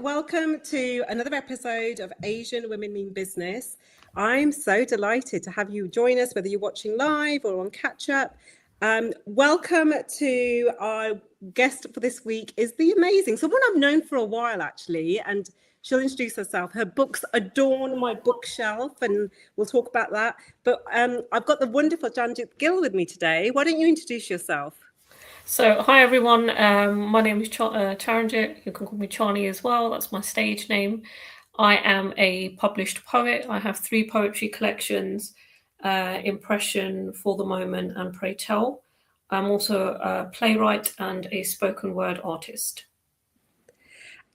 welcome to another episode of Asian Women Mean Business. I'm so delighted to have you join us, whether you're watching live or on catch up. Welcome to our guest for this week is the amazing, someone I've known for a while actually, and she'll introduce herself. Her books adorn my bookshelf and we'll talk about that. But I've got the wonderful Charnjit Gill with me today. Why don't you introduce yourself? So, hi everyone, my name is Charnjit, you can call me Charnie as well, that's my stage name. I am a published poet. I have 3 poetry collections, Impression, For the Moment and Pray Tell. I'm also a playwright and a spoken word artist.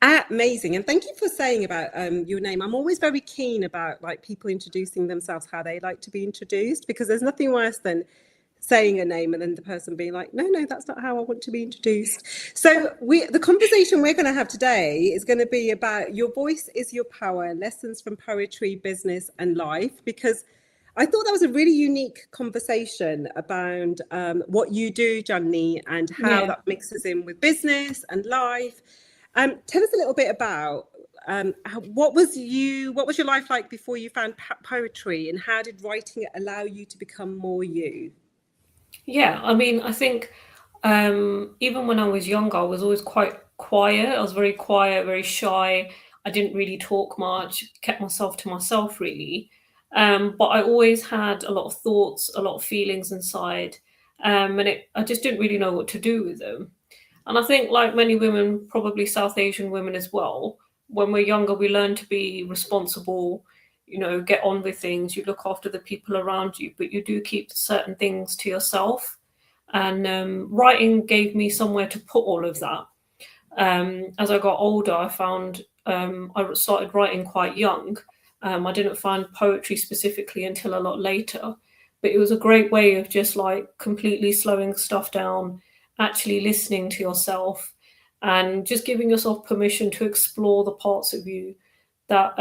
Amazing. And thank you for saying about your name. I'm always very keen about like people introducing themselves, how they like to be introduced, because there's nothing worse than saying a name and then the person being like, no, that's not how I want to be introduced. So the conversation we're going to have today is going to be about your voice is your power, lessons from poetry, business and life, because I thought that was a really unique conversation about what you do, Johnny, and how that mixes in with business and life. Tell us a little bit about what was your life like before you found poetry, and how did writing it allow you to become more you? Yeah, I mean, I think even when I was younger, I was always quite quiet. I was very quiet, very shy. I didn't really talk much, kept myself to myself, really. But I always had a lot of thoughts, a lot of feelings inside, I just didn't really know what to do with them. And I think, like many women, probably South Asian women as well, when we're younger, we learn to be responsible, get on with things, you look after the people around you, but you do keep certain things to yourself. And writing gave me somewhere to put all of that. As I got older, I found I started writing quite young. I didn't find poetry specifically until a lot later, but it was a great way of just like completely slowing stuff down, actually listening to yourself, and just giving yourself permission to explore the parts of you that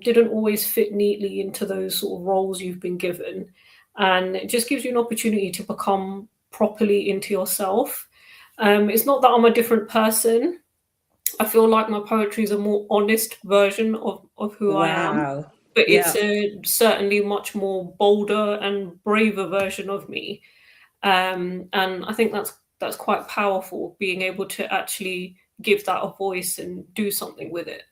didn't always fit neatly into those sort of roles you've been given. And it just gives you an opportunity to become properly into yourself. It's not that I'm a different person. I feel like my poetry is a more honest version of who I am, but it's a certainly much more bolder and braver version of me. And I think that's quite powerful, being able to actually give that a voice and do something with it.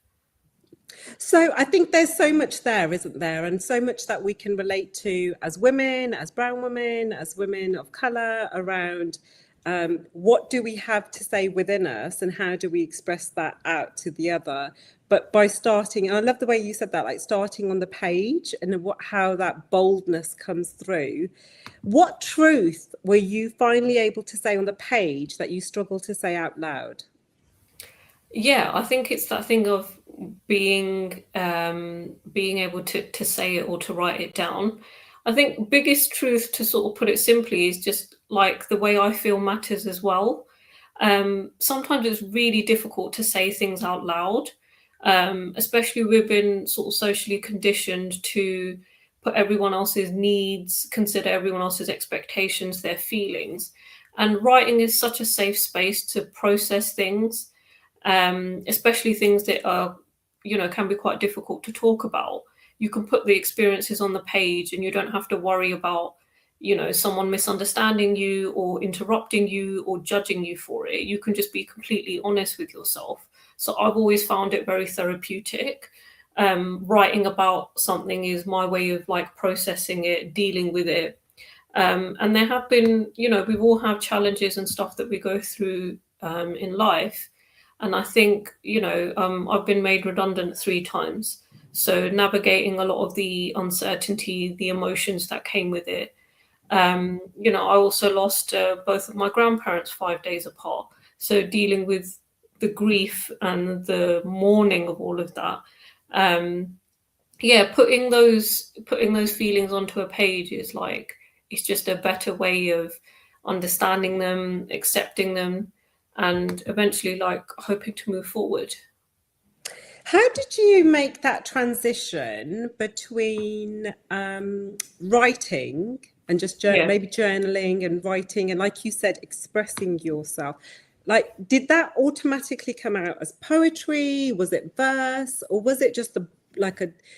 So I think there's so much there, isn't there? And so much that we can relate to as women, as brown women, as women of colour, around what do we have to say within us and how do we express that out to the other. But by starting, and I love the way you said that, like starting on the page and how that boldness comes through. What truth were you finally able to say on the page that you struggle to say out loud? Yeah, I think it's that thing of being able to say it or to write it down. I think biggest truth, to sort of put it simply, is just like the way I feel matters as well. Sometimes it's really difficult to say things out loud, especially we've been sort of socially conditioned to put everyone else's needs, consider everyone else's expectations, their feelings. And writing is such a safe space to process things, especially things that are, can be quite difficult to talk about. You can put the experiences on the page and you don't have to worry about, someone misunderstanding you or interrupting you or judging you for it. You can just be completely honest with yourself. So I've always found it very therapeutic. Writing about something is my way of like processing it, dealing with it. And there have been, we've all have challenges and stuff that we go through in life. And I think, I've been made redundant 3 times. So navigating a lot of the uncertainty, the emotions that came with it. I also lost both of my grandparents 5 days apart. So dealing with the grief and the mourning of all of that. Putting those feelings onto a page is like, it's just a better way of understanding them, accepting them, and eventually like hoping to move forward. How did you make that transition between writing and just maybe journaling and writing and, like you said, expressing yourself? like, did that automatically come out as poetry? Was it verse, or was it just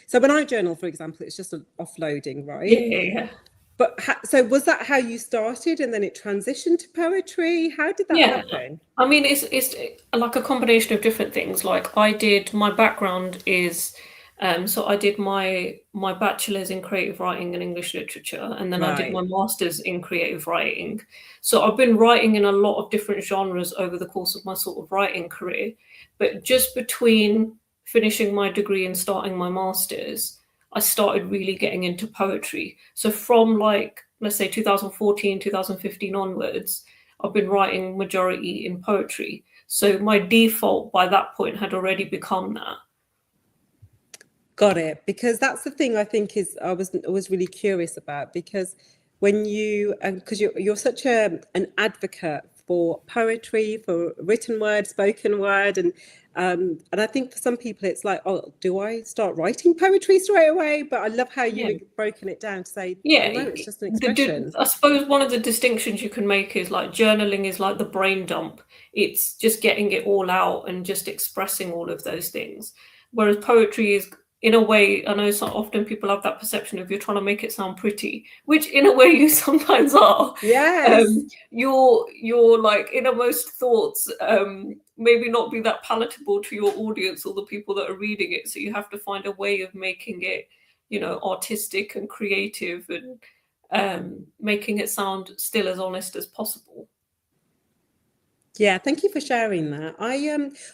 so when I journal, for example, it's just an offloading, Yeah, right? yeah, yeah. But so was that how you started and then it transitioned to poetry? How did that Yeah. happen? I mean, it's like a combination of different things. Like my background is, so I did my bachelor's in creative writing and English literature, and then I did my Right. master's in creative writing. So I've been writing in a lot of different genres over the course of my sort of writing career. But just between finishing my degree and starting my master's, I started really getting into poetry. So from like, let's say 2014, 2015 onwards, I've been writing majority in poetry. So my default by that point had already become that. Got it. Because that's the thing I think is I was always really curious about, because when you, because you're such an advocate for poetry, for written word, spoken word, and I think for some people it's like, oh, do I start writing poetry straight away? But I love how Yeah. you've broken it down to say, Yeah. well, no, it's just an expression. I suppose one of the distinctions you can make is like journaling is like the brain dump. It's just getting it all out and just expressing all of those things. Whereas poetry is, in a way, I know so often people have that perception of you're trying to make it sound pretty, which in a way you sometimes are. Yes. Your like innermost thoughts maybe not be that palatable to your audience or the people that are reading it. So you have to find a way of making it, artistic and creative, and making it sound still as honest as possible. Yeah, thank you for sharing that.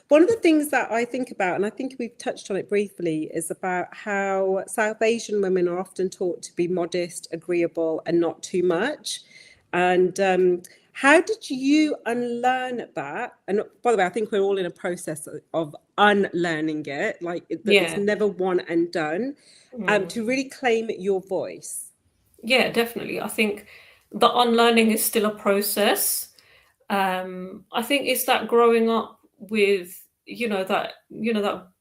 One of the things that I think about, and I think we've touched on it briefly, is about how South Asian women are often taught to be modest, agreeable, and not too much. And how did you unlearn that? And by the way, I think we're all in a process of unlearning it, like that it's Yeah. never one and done, to really claim your voice. Yeah, definitely. I think the unlearning is still a process. I think it's that growing up with, that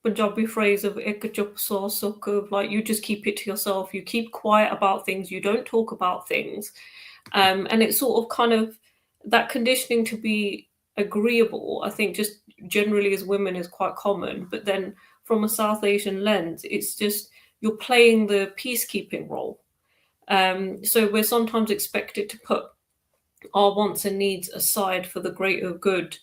Punjabi phrase of "ek chup so sukh," of like you just keep it to yourself, you keep quiet about things, you don't talk about things. And it's sort of kind of that conditioning to be agreeable, I think just generally as women is quite common. But then from a South Asian lens, it's just you're playing the peacekeeping role. So we're sometimes expected to put our wants and needs aside for the greater good,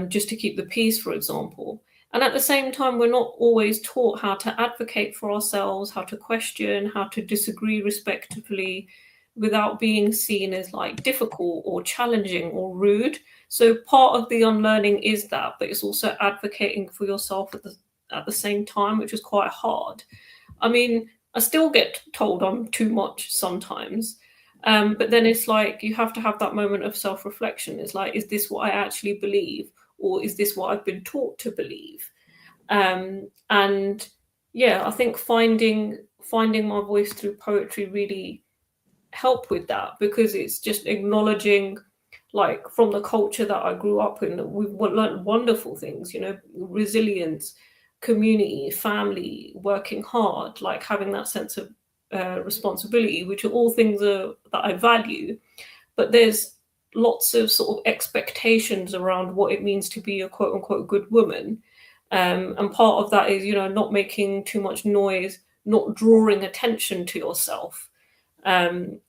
just to keep the peace, for example. And at the same time, we're not always taught how to advocate for ourselves, how to question, how to disagree respectfully without being seen as like difficult or challenging or rude. So part of the unlearning is that, but it's also advocating for yourself at the same time, which is quite hard. I mean, I still get told I'm too much sometimes. But then it's like you have to have that moment of self-reflection. It's like, is this what I actually believe, or is this what I've been taught to believe? And yeah, I think finding my voice through poetry really helped with that, because it's just acknowledging, like, from the culture that I grew up in, we've learned wonderful things, resilience, community, family, working hard, like having that sense of responsibility, which are all things that I value. But there's lots of sort of expectations around what it means to be a quote unquote good woman. And part of that is, not making too much noise, not drawing attention to yourself. And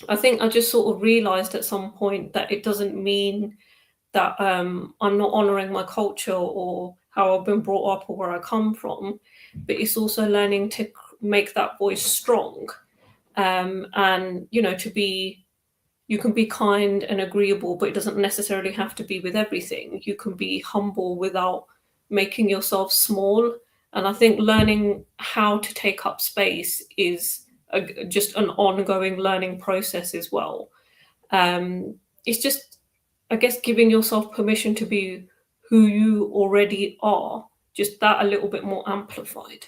I think I just sort of realized at some point that it doesn't mean that I'm not honoring my culture or how I've been brought up or where I come from, but it's also learning to make that voice strong. And you can be kind and agreeable, but it doesn't necessarily have to be with everything. You can be humble without making yourself small. And I think learning how to take up space is just an ongoing learning process as well. It's just, I guess, giving yourself permission to be who you already are, just that a little bit more amplified.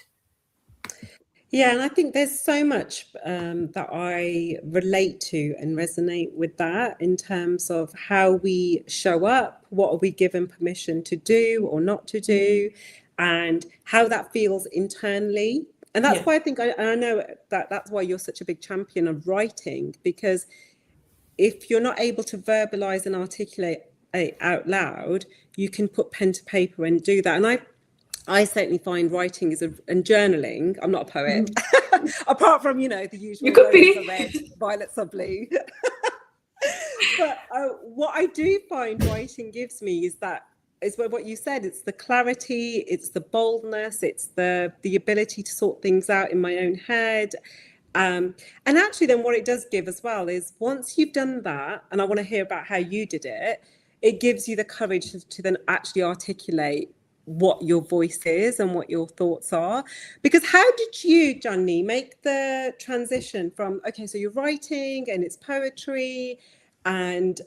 Yeah, and I think there's so much that I relate to and resonate with that in terms of how we show up, what are we given permission to do or not to do, and how that feels internally. And that's Yeah. why I think I know that that's why you're such a big champion of writing, because if you're not able to verbalize and articulate it out loud, you can put pen to paper and do that. And I certainly find writing and journaling. I'm not a poet, apart from, you know, the usual You could roses be. are red, violets are blue. But what I do find writing gives me is what you said. It's the clarity, it's the boldness, it's the ability to sort things out in my own head. And actually, then what it does give as well is once you've done that, and I want to hear about how you did it, it gives you the courage to then actually articulate what your voice is and what your thoughts are. Because how did you, Johnny, make the transition from, okay, so you're writing and it's poetry, and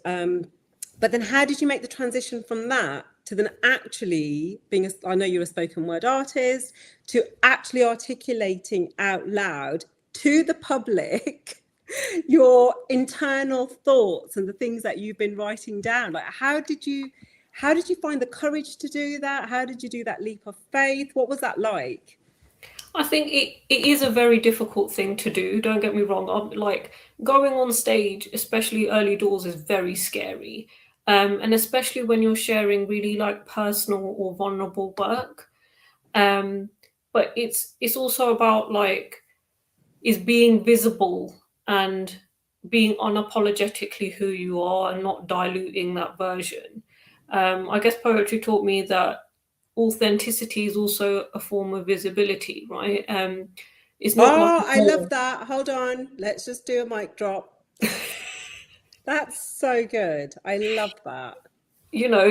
but then how did you make the transition from that to then actually being I know you're a spoken word artist, to actually articulating out loud to the public your internal thoughts and the things that you've been writing down? Like, how did you find the courage to do that? How did you do that leap of faith? What was that like? I think it is a very difficult thing to do. Don't get me wrong. Like going on stage, especially early doors, is very scary. And especially when you're sharing really like personal or vulnerable work. But it's also about like is being visible and being unapologetically who you are and not diluting that version. I guess poetry taught me that authenticity is also a form of visibility, right? It's not like I love that. Hold on. Let's just do a mic drop. That's so good. I love that. you know,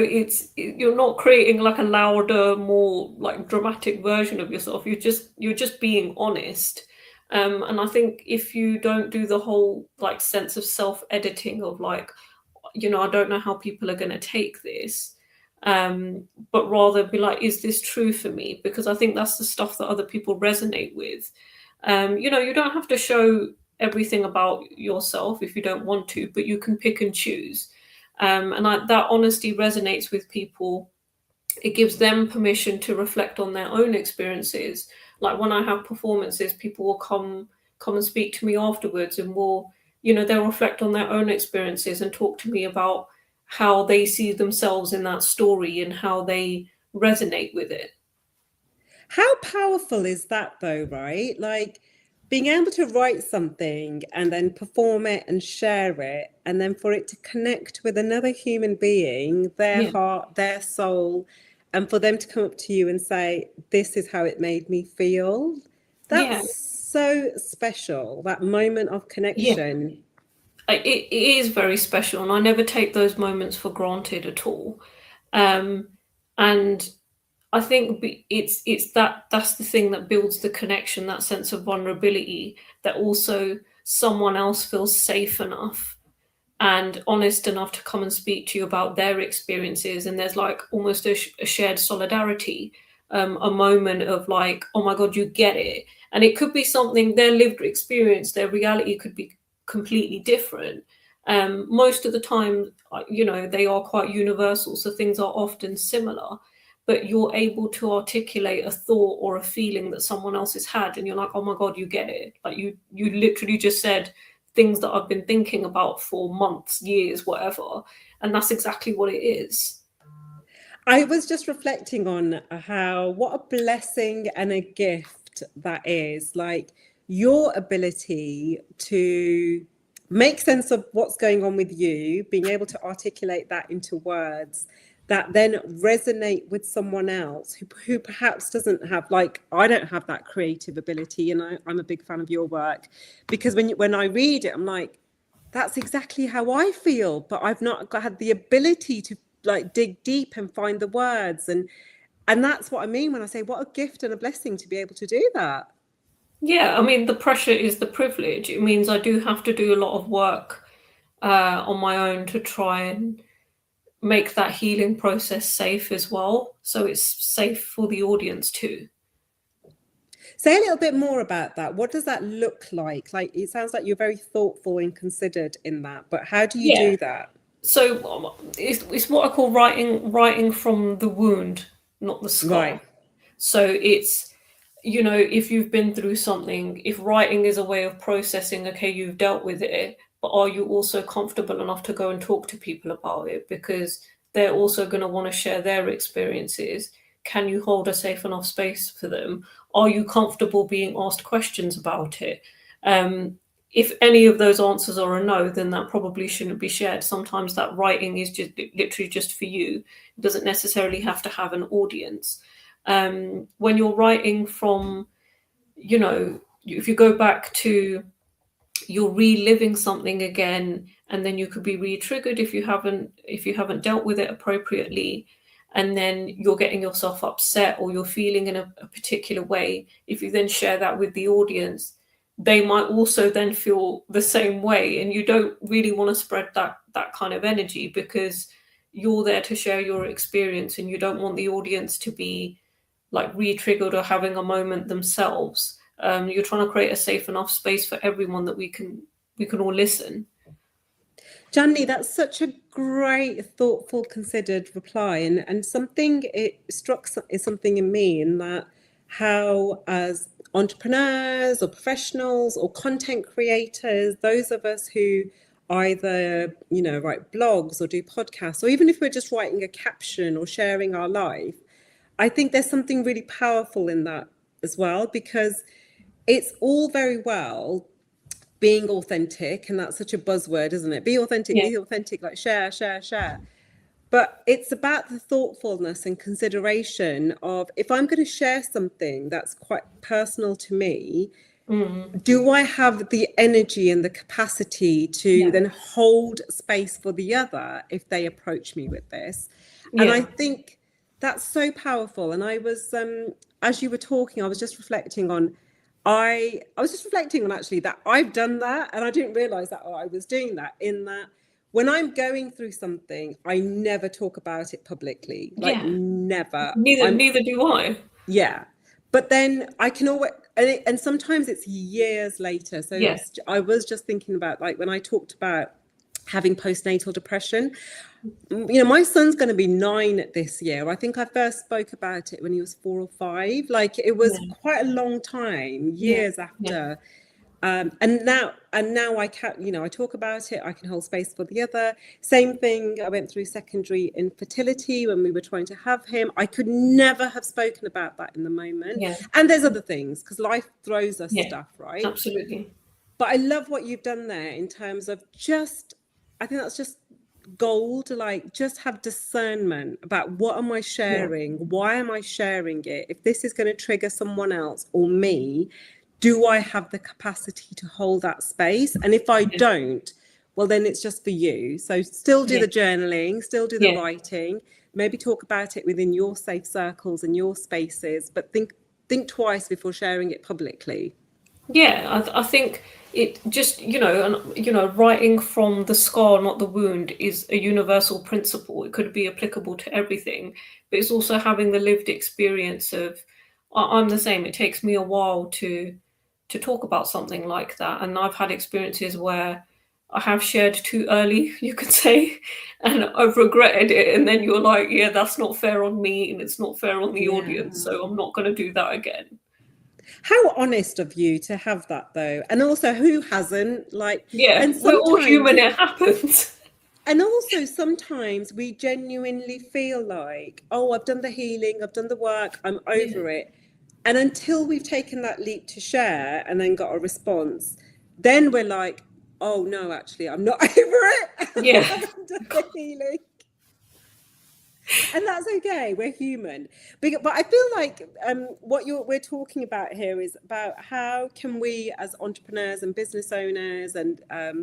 you're not creating like a louder, more like dramatic version of yourself. You're just being honest. And I think if you don't do the whole like sense of self-editing of like, you know, I don't know how people are going to take this, but rather be like, is this true for me? Because I think that's the stuff that other people resonate with. You know, you don't have to show everything about yourself if you don't want to, but you can pick and choose. That honesty resonates with people. It gives them permission to reflect on their own experiences. Like when I have performances, people will come and speak to me afterwards, and will, you know, they'll reflect on their own experiences and talk to me about how they see themselves in that story and how they resonate with it. How powerful is that though, right? Like being able to write something and then perform it and share it, and then for it to connect with another human being, their Yeah. heart, their soul, and for them to come up to you and say, this is how it made me feel. Yeah. That's so special, that moment of Yeah. connection. It is very special, and I never take those moments for granted at all. And I think that's the thing that builds the connection, that sense of vulnerability, that also someone else feels safe enough and honest enough to come and speak to you about their experiences, and there's like almost a shared solidarity, a moment of like, oh my god, you get it. And it could be something, their lived experience, their reality could be completely different. Most of the time, you know, they are quite universal, so things are often similar, but you're able to articulate a thought or a feeling that someone else has had, and you're like, oh my god, you get it. Like you literally just said things that I've been thinking about for months, years, whatever. And that's exactly what it is. I was just reflecting on what a blessing and a gift that is. Like your ability to make sense of what's going on with you, being able to articulate that into words that then resonate with someone else who perhaps doesn't have, like, I don't have that creative ability, and I'm a big fan of your work, because when I read it, I'm like, that's exactly how I feel, but I've not had the ability to like dig deep and find the words, and that's what I mean when I say what a gift and a blessing to be able to do that. Yeah, I mean, the pressure is the privilege. It means I do have to do a lot of work on my own to try and make that healing process safe as well. So it's safe for the audience too. Say a little bit more about that. What does that look like? Like, it sounds like you're very thoughtful and considered in that, but how do you Yeah. do that? So it's what I call writing from the wound, not the scar. Right. So it's, you know, if you've been through something, if writing is a way of processing, okay, you've dealt with it, but are you also comfortable enough to go and talk to people about it? Because they're also going to want to share their experiences. Can you hold a safe enough space for them? Are you comfortable being asked questions about it? If any of those answers are a no, then that probably shouldn't be shared. Sometimes that writing is just literally just for you. It doesn't necessarily have to have an audience. When you're writing from, if you go back to, you're reliving something again, and then you could be re-triggered if you haven't dealt with it appropriately, and then you're getting yourself upset or you're feeling in a particular way. If you then share that with the audience, they might also then feel the same way, and you don't really want to spread that kind of energy, because you're there to share your experience and you don't want the audience to be like re-triggered or having a moment themselves. You're trying to create a safe enough space for everyone that we can all listen. Janny, that's such a great, thoughtful, considered reply, and something it struck is something in me, in that how, as entrepreneurs or professionals or content creators, those of us who either write blogs or do podcasts, or even if we're just writing a caption or sharing our life, I think there's something really powerful in that as well, because it's all very well being authentic, and that's such a buzzword, isn't it? Be authentic, be authentic, like share. But it's about the thoughtfulness and consideration of, if I'm going to share something that's quite personal to me, do I have the energy and the capacity to then hold space for the other if they approach me with this? And I think that's so powerful. And I was, as you were talking, I was just reflecting on, actually that I've done that, and I didn't realize that I was doing that, in that when I'm going through something, I never talk about it publicly, never. Neither do I. Yeah. But then I can always, and sometimes it's years later. So I was just thinking about, like, when I talked about having postnatal depression, my son's going to be 9 this year. I think I first spoke about it when he was 4 or 5. Like, it was quite a long time, years after. And now I can, I talk about it. I can hold space for the other. Same thing. I went through secondary infertility when we were trying to have him. I could never have spoken about that in the moment. And there's other things, because life throws us stuff, right? Absolutely. But I love what you've done there in terms of I think that's just gold. Like, just have discernment about, what am I sharing? Why am I sharing it? If this is going to trigger someone else or me, do I have the capacity to hold that space? And if I don't, well, then it's just for you. So still do the journaling, still do the writing, maybe talk about it within your safe circles and your spaces, but think twice before sharing it publicly. I think it just, writing from the scar, not the wound, is a universal principle. It could be applicable to everything, but it's also having the lived experience of, I'm the same. It takes me a while to talk about something like that. And I've had experiences where I have shared too early, you could say, and I've regretted it. And then you're like, that's not fair on me, and it's not fair on the audience. So I'm not going to do that again. How honest of you to have that, though. And also, who hasn't? Like, and we're all human, it happens. And also, sometimes we genuinely feel like, oh, I've done the healing, I've done the work, I'm over it. And until we've taken that leap to share and then got a response, then we're like, oh no, actually, I'm not over it. I haven't done the healing. And that's okay. We're human. But I feel like what we're talking about here is about, how can we, as entrepreneurs and business owners and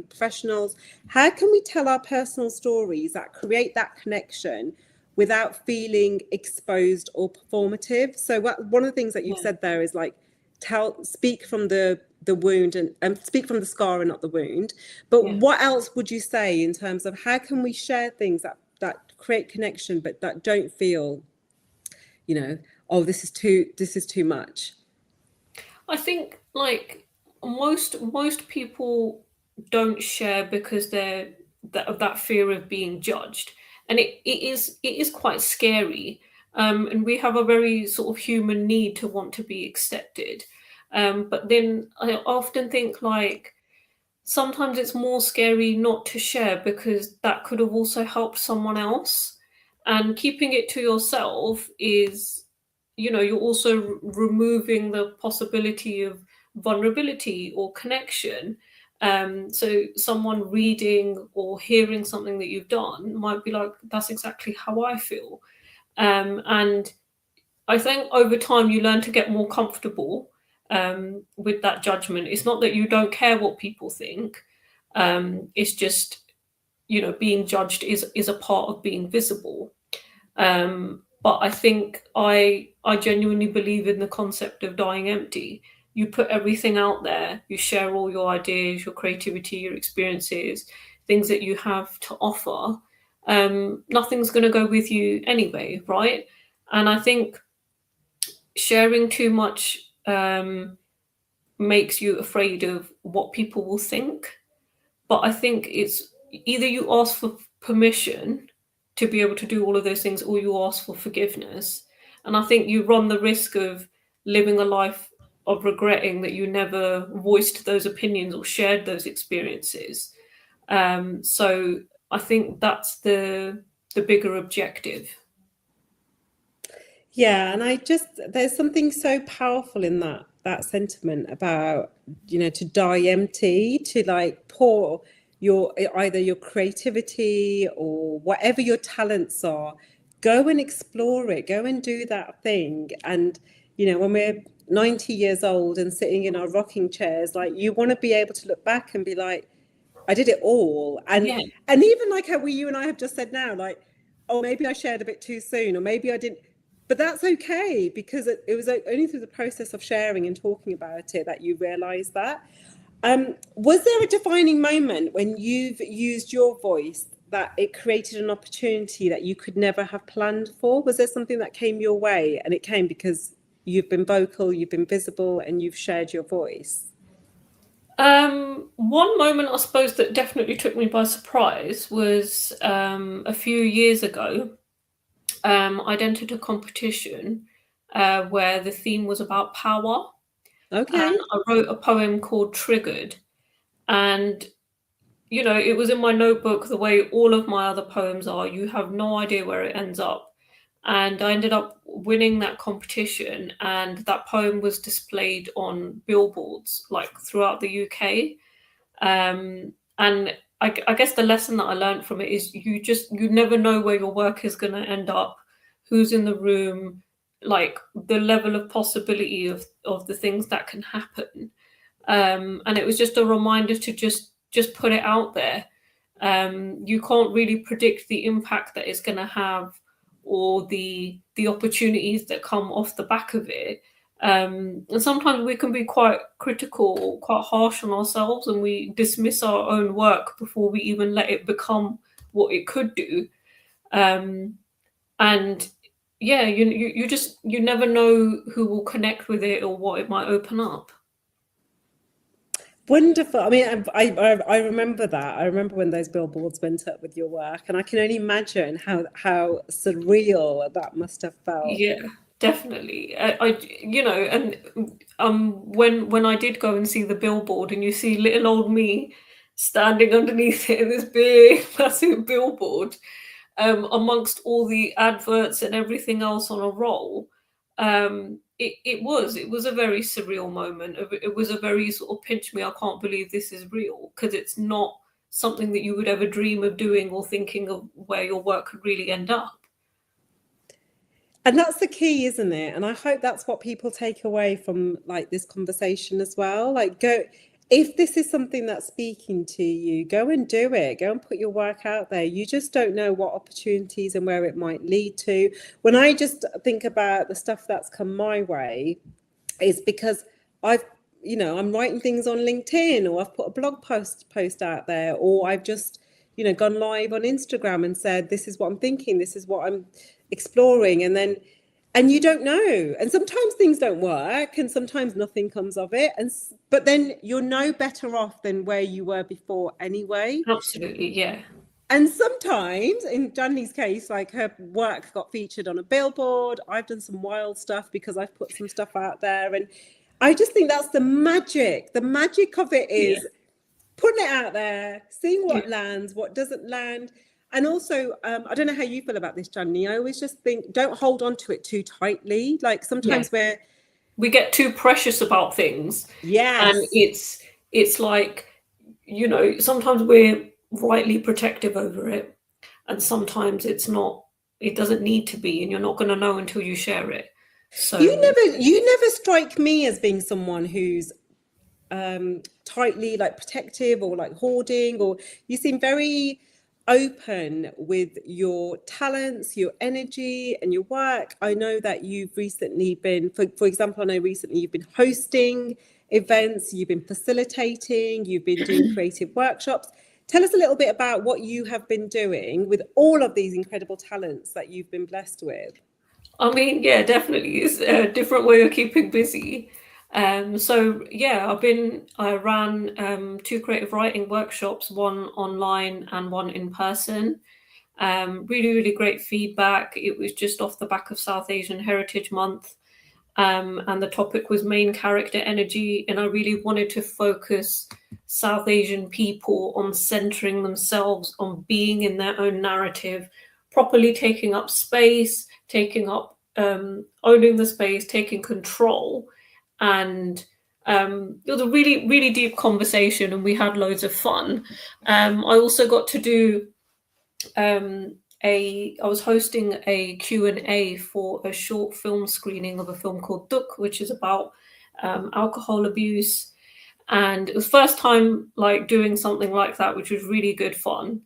professionals, how can we tell our personal stories that create that connection without feeling exposed or performative? So one of the things that you've said there is, like, speak from the wound and speak from the scar and not the wound. But what else would you say in terms of, how can we share things that create connection, but that don't feel, oh, this is too much? I think, like, most people don't share because they're of that fear of being judged, and it is quite scary. And we have a very sort of human need to want to be accepted. But then I often think, like, sometimes it's more scary not to share, because that could have also helped someone else. And keeping it to yourself is, you're also removing the possibility of vulnerability or connection. So someone reading or hearing something that you've done might be like, that's exactly how I feel. And I think over time you learn to get more comfortable with that judgment. It's not that you don't care what people think. It's just, being judged is a part of being visible. But I think I genuinely believe in the concept of dying empty. You put everything out there, you share all your ideas, your creativity, your experiences, things that you have to offer. Nothing's going to go with you anyway, right? And I think sharing too much makes you afraid of what people will think. But I think it's either you ask for permission to be able to do all of those things, or you ask for forgiveness. And I think you run the risk of living a life of regretting that you never voiced those opinions or shared those experiences. So I think that's the bigger objective. Yeah, and there's something so powerful in that sentiment about, to die empty, to like pour your either your creativity or whatever your talents are, go and explore it, go and do that thing. And when we're 90 years old and sitting in our rocking chairs, like, you want to be able to look back and be like, I did it all. Yeah, And even like how you and I have just said now, like, oh, maybe I shared a bit too soon, or maybe I didn't. But that's okay, because it was only through the process of sharing and talking about it that you realize that. Was there a defining moment when you've used your voice that it created an opportunity that you could never have planned for? Was there something that came your way, and it came because you've been vocal, you've been visible, and you've shared your voice? One moment I suppose that definitely took me by surprise was a few years ago. I'd entered a competition where the theme was about power, and Okay. I wrote a poem called Triggered. And, it was in my notebook the way all of my other poems are. You have no idea where it ends up. And I ended up winning that competition, and that poem was displayed on billboards like throughout the UK. And I guess the lesson that I learned from it is you never know where your work is going to end up, who's in the room, like the level of possibility of the things that can happen. And it was just a reminder to just put it out there. You can't really predict the impact that it's going to have, or the opportunities that come off the back of it. And sometimes we can be quite critical, quite harsh on ourselves, and we dismiss our own work before we even let it become what it could do. And yeah, you never know who will connect with it or what it might open up. Wonderful. I mean, I remember that. I remember when those billboards went up with your work, and I can only imagine how surreal that must have felt. Yeah, definitely. And when I did go and see the billboard, and you see little old me standing underneath it in this big, massive billboard, amongst all the adverts and everything else on a roll, it was a very surreal moment. It was a very sort of pinch me, I can't believe this is real, because it's not something that you would ever dream of doing or thinking of where your work could really end up. And that's the key, isn't it? And I hope that's what people take away from like this conversation as well. Like, go, if this is something that's speaking to you, go and do it. Go and put your work out there. You just don't know what opportunities and where it might lead to. When I just think about the stuff that's come my way, is because I've, I'm writing things on LinkedIn, or I've put a blog post out there, or I've just, gone live on Instagram and said, this is what I'm thinking, this is what I'm exploring. And you don't know. And sometimes things don't work, and sometimes nothing comes of it. But then you're no better off than where you were before anyway. Absolutely, yeah. And sometimes, in Janley's case, like, her work got featured on a billboard. I've done some wild stuff because I've put some stuff out there. And I just think that's the magic. The magic of it Yeah. is putting it out there, seeing Yeah. what lands, what doesn't land. And also, I don't know how you feel about this, Johnny. I always just think, don't hold on to it too tightly. Like sometimes we get too precious about things, and yes, it's like, you know, sometimes we're rightly protective over it, and sometimes it's not. It doesn't need to be, and you're not going to know until you share it. So you never strike me as being someone who's tightly like protective or like hoarding, or you seem very open with your talents, your energy and your work. I know that you've recently been, for example, I know recently you've been hosting events, you've been facilitating, you've been doing creative workshops. Tell us a little bit about what you have been doing with all of these incredible talents that you've been blessed with. I mean, yeah, definitely. It's a different way of keeping busy. So yeah, I ran 2 creative writing workshops, one online and one in person. Really, really great feedback. It was just off the back of South Asian Heritage Month. And the topic was main character energy. And I really wanted to focus South Asian people on centering themselves, on being in their own narrative, properly taking up space, owning the space, taking control. And it was a really, really deep conversation, and we had loads of fun. I also got to do I was hosting a Q&A for a short film screening of a film called Duk, which is about alcohol abuse. And it was first time like doing something like that, which was really good fun.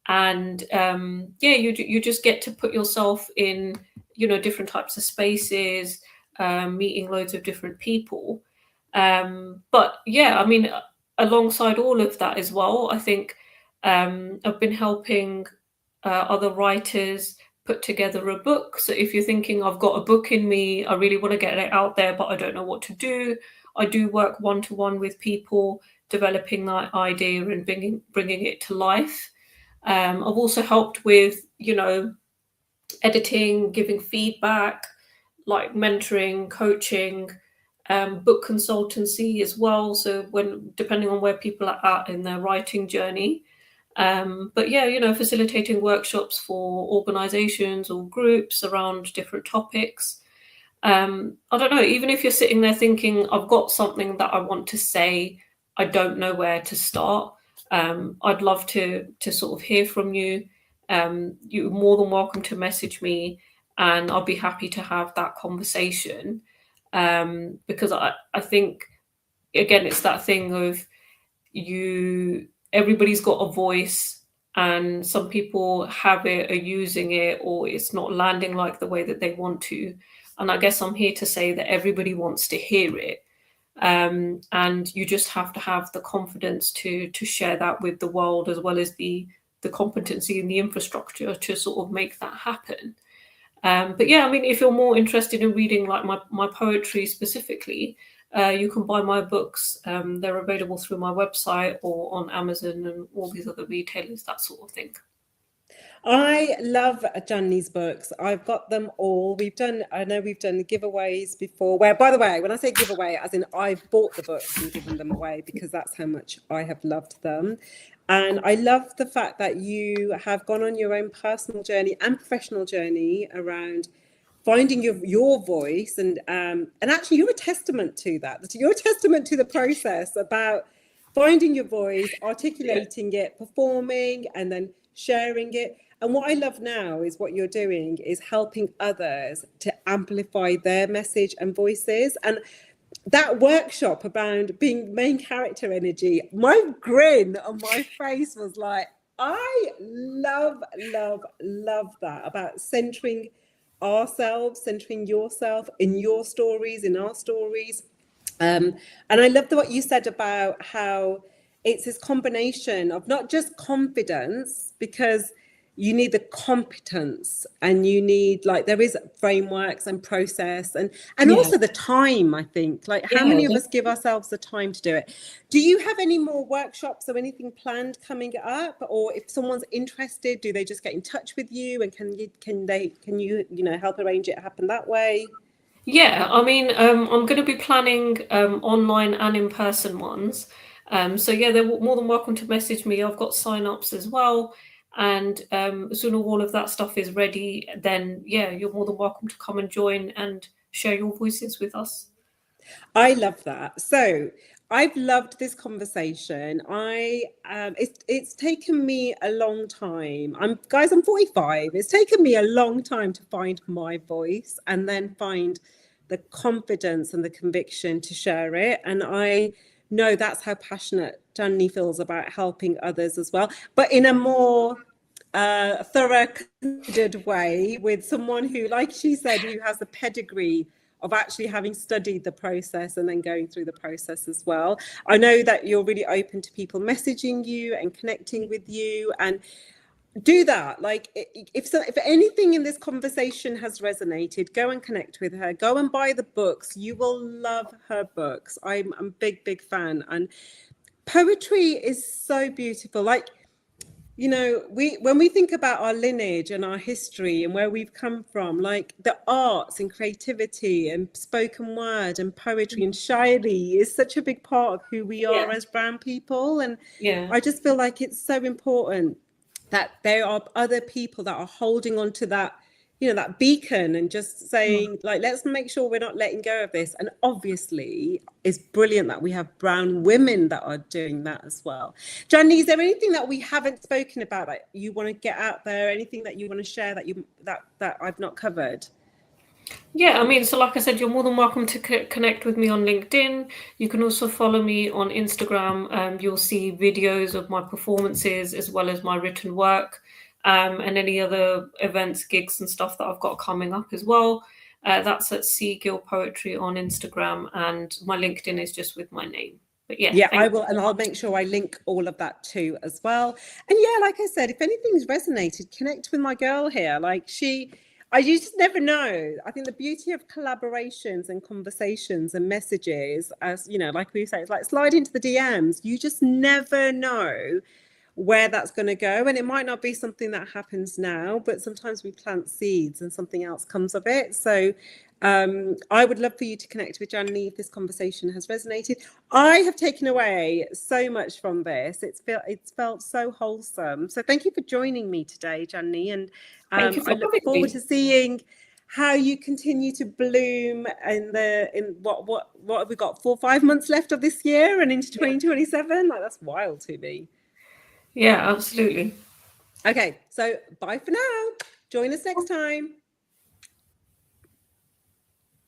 And yeah, you just get to put yourself in, you know, different types of spaces, meeting loads of different people. But yeah, I mean, alongside all of that as well, I think I've been helping other writers put together a book. So if you're thinking, I've got a book in me, I really want to get it out there, but I don't know what to do, I do work one-to-one with people, developing that idea and bringing it to life. I've also helped with, you know, editing, giving feedback, like mentoring, coaching, book consultancy as well. So when depending on where people are at in their writing journey. But yeah, you know, facilitating workshops for organizations or groups around different topics. I don't know, even if you're sitting there thinking, I've got something that I want to say, I don't know where to start. I'd love to sort of hear from you. You're more than welcome to message me, and I'll be happy to have that conversation. Because I think, again, it's that thing of everybody's got a voice, and some people have it, are using it, or it's not landing like the way that they want to. And I guess I'm here to say that everybody wants to hear it. And you just have to have the confidence to share that with the world, as well as the competency and the infrastructure to sort of make that happen. But yeah, I mean, if you're more interested in reading like my poetry specifically, you can buy my books. They're available through my website or on Amazon and all these other retailers, that sort of thing. I love Johnny's books. I've got them all. I know we've done giveaways before, where, by the way, when I say giveaway, as in I've bought the books and given them away, because that's how much I have loved them. And I love the fact that you have gone on your own personal journey and professional journey around finding your voice, and actually you're a testament to that. You're a testament to the process about finding your voice, articulating it, performing, and then sharing it. And what I love now is what you're doing is helping others to amplify their message and voices. And that workshop around being main character energy, my grin on my face was like, I love that, about centering ourselves, centering yourself in your stories, in our stories. And I loved what you said about how it's this combination of not just confidence, because you need the competence, and you need, like, there is frameworks and process, and also the time. I think, like, how many of us give ourselves the time to do it? Do you have any more workshops or anything planned coming up? Or if someone's interested, do they just get in touch with you, and can you help arrange it happen that way? Yeah, I mean, I'm going to be planning online and in-person ones. So yeah, they're more than welcome to message me. I've got sign-ups as well. And as soon as all of that stuff is ready, then yeah, you're more than welcome to come and join and share your voices with us. I love that. So I've loved this conversation. It's taken me a long time. I'm 45. It's taken me a long time to find my voice and then find the confidence and the conviction to share it. And I know that's how passionate Janny feels about helping others as well, but in a more thorough, considered way, with someone who, like she said, who has the pedigree of actually having studied the process and then going through the process as well. I know that you're really open to people messaging you and connecting with you, and do that. Like, if anything in this conversation has resonated, go and connect with her, go and buy the books. You will love her books. I'm a big fan, and poetry is so beautiful. Like, you know, when we think about our lineage and our history and where we've come from, like the arts and creativity and spoken word and poetry and shairi is such a big part of who we are as brown people. And I just feel like it's so important that there are other people that are holding on to that, you know, that beacon and just saying, like, let's make sure we're not letting go of this. And obviously it's brilliant that we have brown women that are doing that as well. Janny, is there anything that we haven't spoken about that you want to get out there? Anything that you want to share that I've not covered? Yeah, I mean, so like I said, you're more than welcome to connect with me on LinkedIn. You can also follow me on Instagram. You'll see videos of my performances as well as my written work, and any other events, gigs and stuff that I've got coming up as well. That's at C Gill Poetry on Instagram, and my LinkedIn is just with my name. But yeah, I will, and I'll make sure I link all of that too as well. And yeah, like I said, if anything's resonated, connect with my girl here. Like, you just never know. I think the beauty of collaborations and conversations and messages, as you know, like we say, it's like slide into the DMs. You just never know where that's going to go, and it might not be something that happens now, but sometimes we plant seeds and something else comes of it. So I would love for you to connect with Janny if this conversation has resonated. I have taken away so much from this. It's felt so wholesome. So thank you for joining me today, Janny, and I look forward to seeing how you continue to bloom in what have we got, 4 or 5 months left of this year and into 2027. Like, that's wild to me. Yeah, absolutely. Okay, so bye for now. Join us next time.